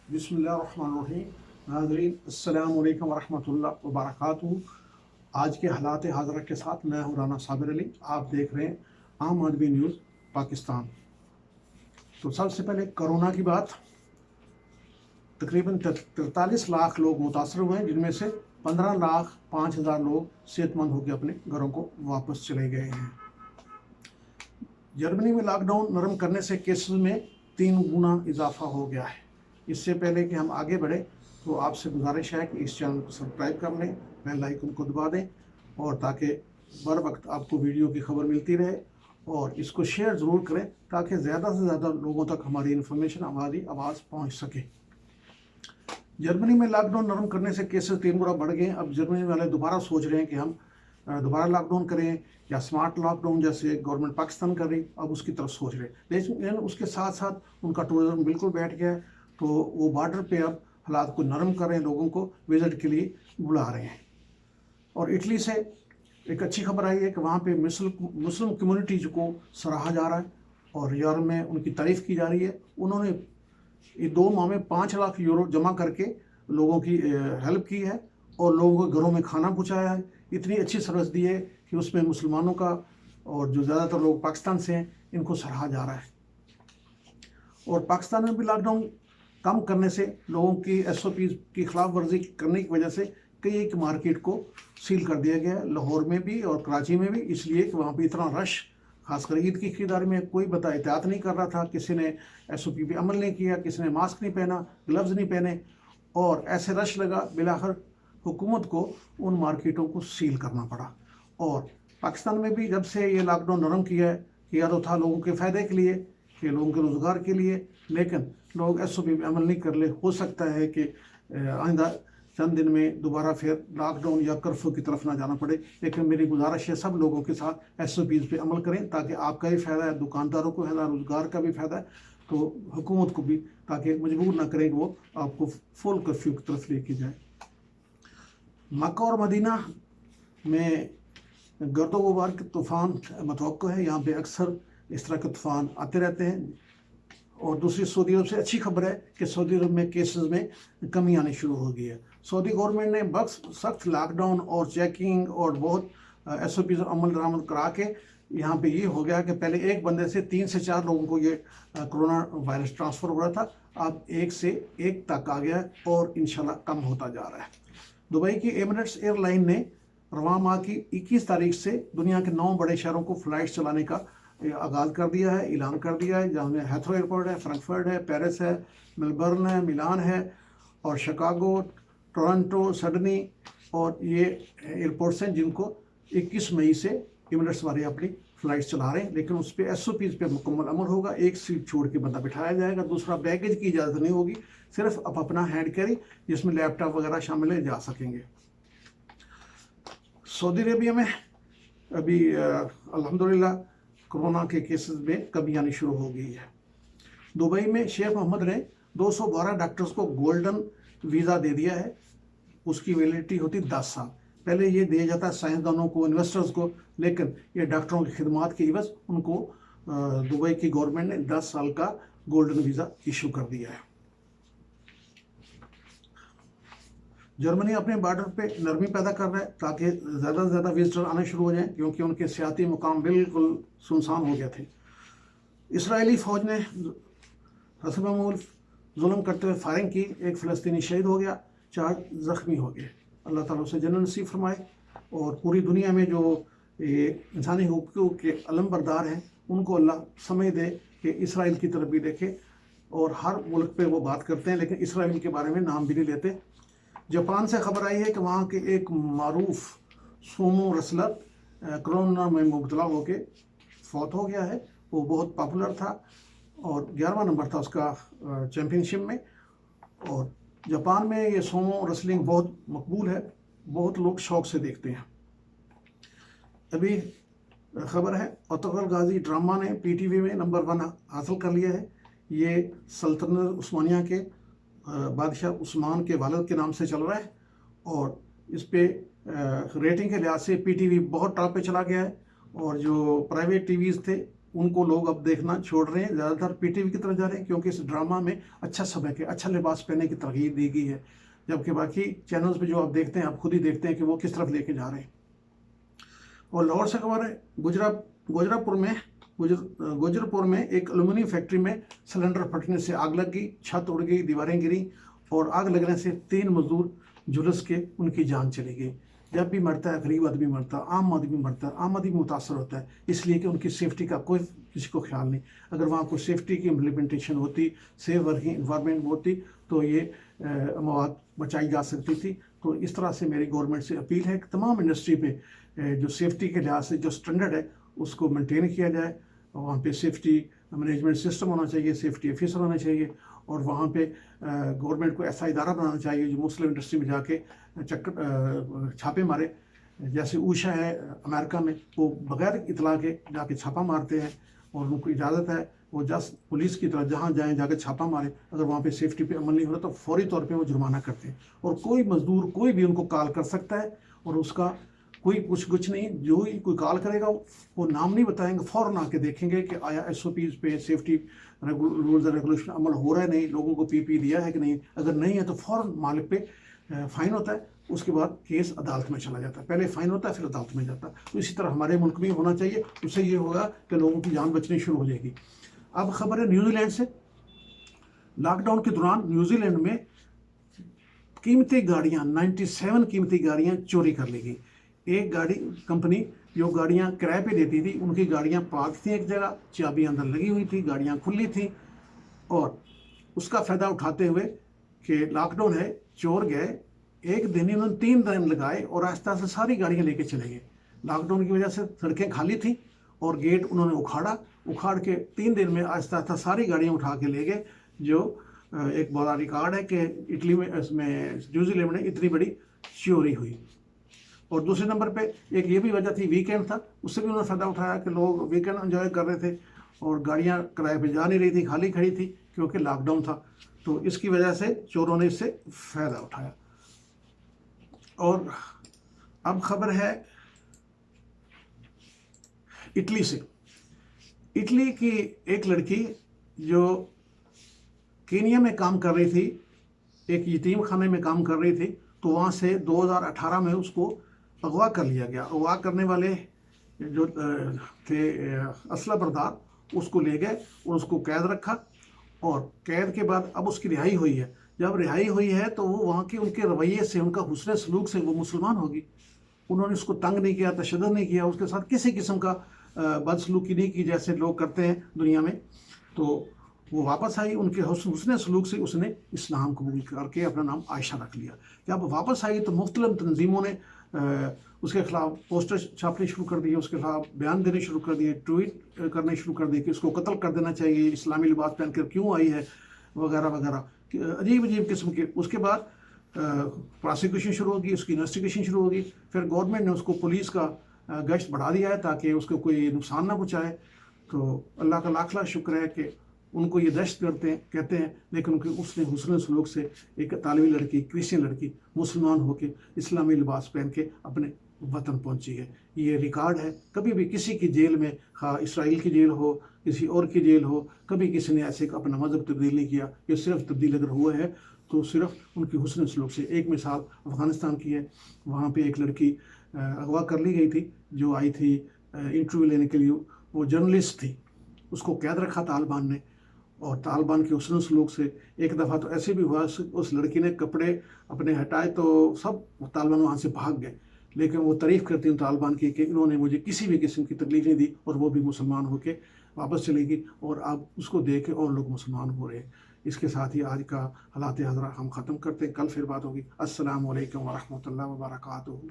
बिस्मिल्लाहिर्रहमानिर्रहीम। नाज़रीन अस्सलामु अलैकुम वरहमतुल्लाहि वबरकातुहू। आज के हालात हाज़रा के साथ मैं हूँ राना साबिर अली। आप देख रहे हैं आम आदमी न्यूज़ पाकिस्तान। तो सबसे पहले कोरोना की बात। तकरीबन 43 लाख लोग मुतासर हुए हैं, जिनमें से 15,05,000 लोग सेहतमंद होकर अपने घरों को वापस चले गए हैं। जर्मनी में लॉकडाउन नरम करने से केसेस में 3 गुना इजाफा हो गया है। इससे पहले कि हम आगे बढ़े तो आपसे गुजारिश है कि इस चैनल को सब्सक्राइब कर लें, बेल आइकन को दबा दें, और ताकि बर वक्त आपको वीडियो की खबर मिलती रहे, और इसको शेयर ज़रूर करें ताकि ज़्यादा से ज़्यादा लोगों तक हमारी इन्फॉर्मेशन, हमारी आवाज़ पहुँच सके। जर्मनी में लॉकडाउन नरम करने से केसेस 3 गुना बढ़ गए। अब जर्मनी वाले दोबारा सोच रहे हैं कि हम दोबारा लॉकडाउन करें या स्मार्ट लॉकडाउन जैसे गवर्नमेंट पाकिस्तान कर रही, अब उसकी तरफ सोच रहे हैं। लेकिन उसके साथ साथ उनका टूरिज्म बिल्कुल बैठ गया है, तो वो बॉर्डर पे अब हालात को नरम कर रहे हैं, लोगों को विजिट के लिए बुला रहे हैं। और इटली से एक अच्छी खबर आई है कि वहाँ पे मुस्लिम कम्युनिटीज को सराहा जा रहा है और यूरोप में उनकी तारीफ की जा रही है। उन्होंने ये 2 माह में 5 लाख यूरो जमा करके लोगों की हेल्प की है और लोगों को घरों में खाना पहुँचाया है। इतनी अच्छी सर्विस दी है कि उसमें मुसलमानों का और जो ज़्यादातर लोग पाकिस्तान से हैं, इनको सराहा जा रहा है। और पाकिस्तान में भी लॉकडाउन कम करने से लोगों की SOP की खिलाफ वर्जी करने की वजह से कई एक मार्केट को सील कर दिया गया है, लाहौर में भी और कराची में भी, इसलिए कि वहाँ पे इतना रश, खासकर ईद की खरीदारी में कोई एहतियात नहीं कर रहा था। किसी ने SOP पे अमल नहीं किया, किसी ने मास्क नहीं पहना, ग्लव्स नहीं पहने, और ऐसे रश लगा, बिलाखिर हुकूमत को उन मार्केटों को सील करना पड़ा। और पाकिस्तान में भी जब से ये लॉकडाउन नरम किया तो था लोगों के फ़ायदे के लिए, कि लोगों के रोज़गार के लिए, लेकिन लोग SOP पे अमल नहीं कर ले। हो सकता है कि आइंदा चंद दिन में दोबारा फिर लॉकडाउन या कर्फ्यू की तरफ ना जाना पड़े। लेकिन मेरी गुजारिश है सब लोगों के साथ SOPs पे अमल करें, ताकि आपका भी फ़ायदा है, दुकानदारों को फ़ायदा, रोज़गार का भी फ़ायदा है, तो हुकूमत को भी, ताकि मजबूर ना करें कि वो आपको फुल कर्फ्यू की तरफ लेके जाए। मक्का और मदीना में गर्दो गुबार के तूफ़ान मतवक्को है। यहाँ पे अक्सर इस तरह के तूफ़ान आते रहते हैं। और दूसरी, सऊदी अरब से अच्छी खबर है कि सऊदी अरब में केसेस में कमी आनी शुरू हो गई है। सऊदी गवर्नमेंट ने सख्त लॉकडाउन और चेकिंग और बहुत SOP अमल दरामद करा के यहाँ पे ये हो गया कि पहले एक बंदे से 3 से 4 लोगों को ये कोरोना वायरस ट्रांसफ़र हो रहा था, अब 1 से 1 तक आ गया है और इंशाल्लाह कम होता जा रहा है। दुबई की एमिरेट्स एयरलाइन ने रवां माह की 21 तारीख से दुनिया के 9 बड़े शहरों को फ़्लाइट चलाने का आगाज़ कर दिया है, ऐलान कर दिया है, जहाँ में हेथरो एयरपोर्ट है, फ्रैंकफर्ट है, पेरिस है, मेलबर्न है, मिलान है, और शिकागो, टोरंटो, सिडनी, और ये एयरपोर्ट्स हैं जिनको 21 मई से एमिरेट्स वाले अपनी फ़्लाइट चला रहे हैं। लेकिन उस पर SOPs पे मुकम्मल अमल होगा। एक सीट छोड़ के बंदा बिठाया जाएगा। दूसरा, बैगेज की इजाज़त नहीं होगी, सिर्फ आप अपना हैंड कैरी जिसमें लैपटॉप वगैरह शामिल है जा सकेंगे। सऊदी अरेबिया में अभी अल्हम्दुलिल्लाह कोरोना के केसेस में कमी आनी शुरू हो गई है। दुबई में शेख मोहम्मद ने 212 डॉक्टर्स को गोल्डन वीज़ा दे दिया है। उसकी वैलिडिटी होती 10 साल। पहले ये दिया जाता है साइंसदानों को, इन्वेस्टर्स को, लेकिन ये डॉक्टरों की खिदमात के इवज़ उनको दुबई की गवर्नमेंट ने 10 साल का गोल्डन वीज़ा इशू कर दिया है। जर्मनी अपने बॉर्डर पे नरमी पैदा कर रहा है ताकि ज़्यादा से ज़्यादा विजिटर आने शुरू हो जाएं, क्योंकि उनके सियाती मुकाम बिल्कुल सुनसान हो गए थे। इसराइली फ़ौज ने हसबमूल जुल्म करते हुए फायरिंग की, एक फ़लस्तीनी शहीद हो गया, 4 ज़ख्मी हो गए। अल्लाह ताला उसे जन्नत नसीब फरमाए, और पूरी दुनिया में जो इंसानी हुकूक़ के अलमबरदार हैं उनको अल्लाह समझ दे कि इसराइल की तरफ भी देखे। और हर मुल्क पे वो बात करते हैं, लेकिन इसराइल के बारे में नाम भी नहीं लेते। जापान से खबर आई है कि वहाँ के एक मारूफ सोमो रेसलर कोरोना में मुब्तला होकर फौत हो गया है। वो बहुत पॉपुलर था और 11वां नंबर था उसका चैम्पियनशिप में। और जापान में ये सोमो रेसलिंग बहुत मकबूल है, बहुत लोग शौक से देखते हैं। अभी खबर है अतुगल गाजी ड्रामा ने PTV में नंबर 1 हासिल कर लिया है। ये सल्तनत उस्मानिया के बादशाह उस्मान के वालिद के नाम से चल रहा है, और इस पे रेटिंग के लिहाज से PTV बहुत टॉप पे चला गया है। और जो प्राइवेट टीवीज़ थे उनको लोग अब देखना छोड़ रहे हैं, ज़्यादातर पीटीवी की तरफ जा रहे हैं, क्योंकि इस ड्रामा में अच्छा समय के अच्छा लिबास पहनने की तरगीब दी गई है। जबकि बाकी चैनल्स पे जो आप देखते हैं, आप खुद ही देखते हैं कि वो किस तरफ लेके जा रहे हैं। और लाहौर से खबर है, गुजरपुर में एक एल्यूमिनियम फैक्ट्री में सिलेंडर फटने से आग लग गई, छत उड़ गई, दीवारें गिरी और आग लगने से 3 मजदूर झुलस के उनकी जान चली गई। जब भी मरता है गरीब आदमी मरता है, आम आदमी मरता है, आम आदमी मुतासर होता है, इसलिए कि उनकी सेफ्टी का कोई किसी को ख्याल नहीं। अगर वहाँ कोई सेफ्टी की इम्प्लीमेंटेशन होती, सेफ वर्किंग इन्वायरमेंट होती, तो ये मौत बचाई जा सकती थी। तो इस तरह से मेरी गवर्नमेंट से अपील है कि तमाम इंडस्ट्री पे जो सेफ्टी के लिहाज से जो स्टैंडर्ड है उसको मेंटेन किया जाए। वहाँ पे सेफ्टी मैनेजमेंट सिस्टम होना चाहिए, सेफ्टी ऑफिसर होना चाहिए, और वहाँ पे गवर्नमेंट को ऐसा इदारा बनाना चाहिए जो मुस्लिम इंडस्ट्री में जाके छापे मारे। जैसे ऊषा है अमेरिका में, वो बगैर इतला के जाके छापा मारते हैं और उनको इजाज़त है, वो जस्ट पुलिस की तरह जहाँ जाएँ जाके छापा मारे। अगर वहाँ पे सेफ्टी पे अमल नहीं हो रहा तो फौरी तौर पे वो जुर्माना करते हैं, और कोई मजदूर कोई भी उनको कॉल कर सकता है और उसका कोई कुछ नहीं। जो ही कोई कॉल करेगा वो नाम नहीं बताएंगे, फ़ौरन आके देखेंगे कि आया SOPs पे सेफ्टी रूल्स एंड रेगुलेशन अमल हो रहा है नहीं, लोगों को PP दिया है कि नहीं। अगर नहीं है तो फ़ौरन मालिक पे फ़ाइन होता है, उसके बाद केस अदालत में चला जाता है। पहले फ़ाइन होता है फिर अदालत में जाता है। तो इसी तरह हमारे मुल्क में होना चाहिए। उससे ये होगा कि लोगों की जान बचनी शुरू हो जाएगी। अब खबर है न्यूजीलैंड से। लॉकडाउन के दौरान न्यूजीलैंड में कीमती गाड़ियाँ 97 कीमती गाड़ियाँ चोरी कर ली गई। एक गाड़ी कंपनी जो गाड़ियाँ किराए पे देती थी, उनकी गाड़ियाँ पार्क थी एक जगह, चाबी अंदर लगी हुई थी, गाड़ियाँ खुली थी, और उसका फ़ायदा उठाते हुए कि लॉकडाउन है, चोर गए। एक दिन ही उन्होंने 3 दिन लगाए और आस्ते आस्ते सारी गाड़ियाँ लेके चले गए। लॉकडाउन की वजह से सड़कें खाली थी और गेट उन्होंने उखाड़ के 3 दिन में आस्ते आस्ते सारी गाड़ियाँ उठा के ले गए। जो एक बड़ा रिकॉर्ड है कि इटली में, इसमें न्यूजीलैंड में इतनी बड़ी चोरी हुई। और दूसरे नंबर पे एक ये भी वजह थी, वीकेंड था, उससे भी उन्होंने फ़ायदा उठाया कि लोग वीकेंड एंजॉय कर रहे थे और गाड़ियाँ किराए पे जा नहीं रही थी, खाली खड़ी थी, क्योंकि लॉकडाउन था। तो इसकी वजह से चोरों ने इससे फ़ायदा उठाया। और अब खबर है इटली से। इटली की एक लड़की जो केनिया में काम कर रही थी, एक यतीम खाने में काम कर रही थी, तो वहाँ से 2018 में उसको अगवा कर लिया गया। अगवा करने वाले जो थे असला बरदार, उसको ले गए और उसको कैद रखा, और कैद के बाद अब उसकी रिहाई हुई है। जब रिहाई हुई है तो वो वहाँ के उनके रवैये से, उनका हुस्न सलूक से वो मुसलमान होगी। उन्होंने उसको तंग नहीं किया, तशद्दुद नहीं किया, उसके साथ किसी किस्म का बदसलूकी नहीं की जैसे लोग करते हैं दुनिया में। तो वो वापस आई, उनके हुस्न सलूक से उसने इस्लाम कबूल करके अपना नाम आयशा रख लिया। जब वापस आई तो मुख्तलिफ तंजीमों ने उसके खिलाफ पोस्टर छापने शुरू कर दिए, उसके खिलाफ बयान देने शुरू कर दिए, ट्वीट करने शुरू कर दिए कि उसको कत्ल कर देना चाहिए, इस्लामी लिबास पहनकर क्यों आई है, वगैरह वगैरह, अजीब अजीब किस्म के। उसके बाद प्रोसिक्यूशन शुरू होगी, उसकी इन्वेस्टिगेशन शुरू होगी। फिर गवर्नमेंट ने उसको पुलिस का गश्त बढ़ा दिया है ताकि उसको कोई नुकसान ना पहुँचाए। तो अल्लाह का लाख लाख शुक्र है कि उनको ये दहशत कहते हैं, लेकिन उनके उसने हुस्न सलूक से एक तालिबी लड़की, क्रिश्चियन लड़की, मुसलमान होकर इस्लामी लिबास पहन के अपने वतन पहुंची है। ये रिकॉर्ड है। कभी भी किसी की जेल में, हाँ इसराइल की जेल हो, किसी और की जेल हो, कभी किसी ने ऐसे अपना मज़हब तब्दील नहीं किया। ये सिर्फ तब्दील अगर हुआ है तो सिर्फ उनकी हुस्न सलूक से। एक मिसाल अफ़गानिस्तान की है। वहाँ पर एक लड़की अगवा कर ली गई थी जो आई थी इंटरव्यू लेने के लिए। वो जर्नलिस्ट थी, उसको कैद रखा तालिबान ने, और तालिबान के हुस्न सलूक से एक दफ़ा तो ऐसे भी हुआ, उस लड़की ने कपड़े अपने हटाए तो सब तालिबान वहाँ से भाग गए। लेकिन वो तारीफ़ करती हूँ तालिबान की कि इन्होंने मुझे किसी भी किस्म की तकलीफ नहीं दी, और वो भी मुसलमान होकर वापस चलेगी, और अब उसको देख के और लोग मुसलमान हो रहे हैं। इसके साथ ही आज का हालात हज़रा हम ख़त्म करते हैं। कल फिर बात होगी। अस्सलामु अलैकुम व रहमतुल्लाहि व बरकातुहू।